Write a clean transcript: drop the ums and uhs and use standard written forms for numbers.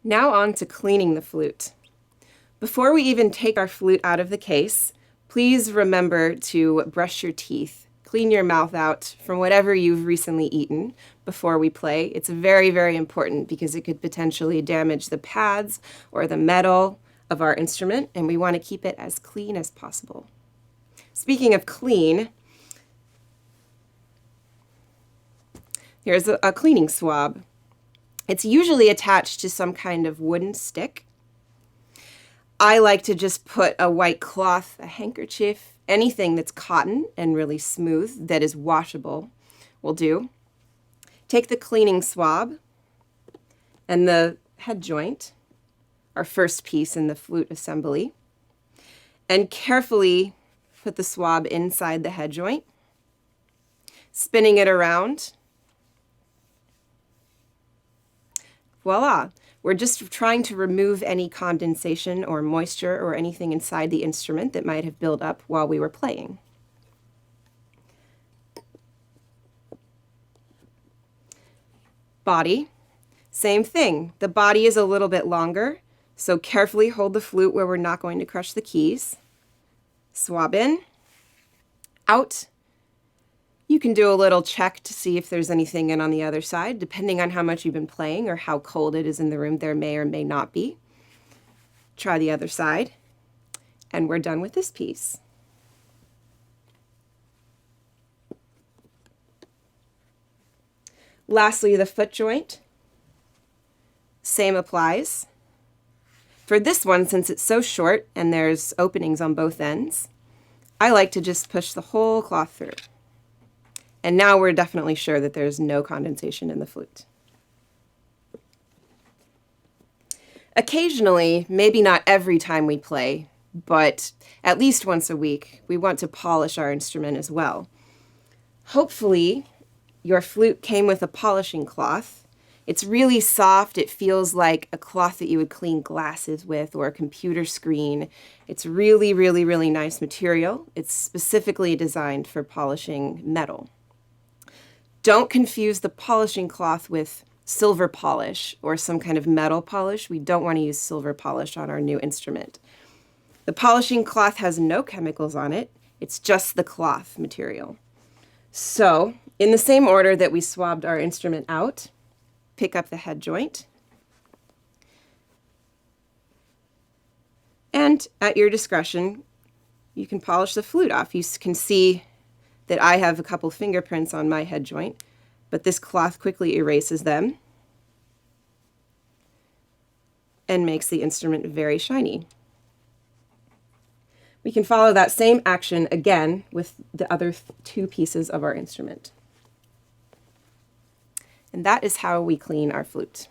Now on to cleaning the flute. Before we even take our flute out of the case, please remember to brush your teeth, clean your mouth out from whatever you've recently eaten before we play. It's very, very important because it could potentially damage the pads or the metal of our instrument, and we want to keep it as clean as possible. Speaking of clean, here's a cleaning swab. It's usually attached to some kind of wooden stick. I like to just put a white cloth, a handkerchief, anything that's cotton and really smooth that is washable will do. Take the cleaning swab and the head joint, our first piece in the flute assembly, and carefully put the swab inside the head joint, spinning it around. Voila! We're just trying to remove any condensation or moisture or anything inside the instrument that might have built up while we were playing. Body, same thing. The body is a little bit longer, so carefully hold the flute where we're not going to crush the keys. Swab in, out. You can do a little check to see if there's anything in on the other side. Depending on how much you've been playing or how cold it is in the room, there may or may not be. Try the other side, and we're done with this piece. Lastly, the foot joint. Same applies. For this one, since it's so short and there's openings on both ends, I like to just push the whole cloth through. And now we're definitely sure that there's no condensation in the flute. Occasionally, maybe not every time we play, but at least once a week, we want to polish our instrument as well. Hopefully, your flute came with a polishing cloth. It's really soft. It feels like a cloth that you would clean glasses with or a computer screen. It's really, really, really nice material. It's specifically designed for polishing metal. Don't confuse the polishing cloth with silver polish or some kind of metal polish. We don't want to use silver polish on our new instrument. The polishing cloth has no chemicals on it. It's just the cloth material. So, in the same order that we swabbed our instrument out, pick up the head joint. And at your discretion, you can polish the flute off. You can see that I have a couple fingerprints on my head joint, but this cloth quickly erases them and makes the instrument very shiny. We can follow that same action again with the other two pieces of our instrument. And that is how we clean our flute.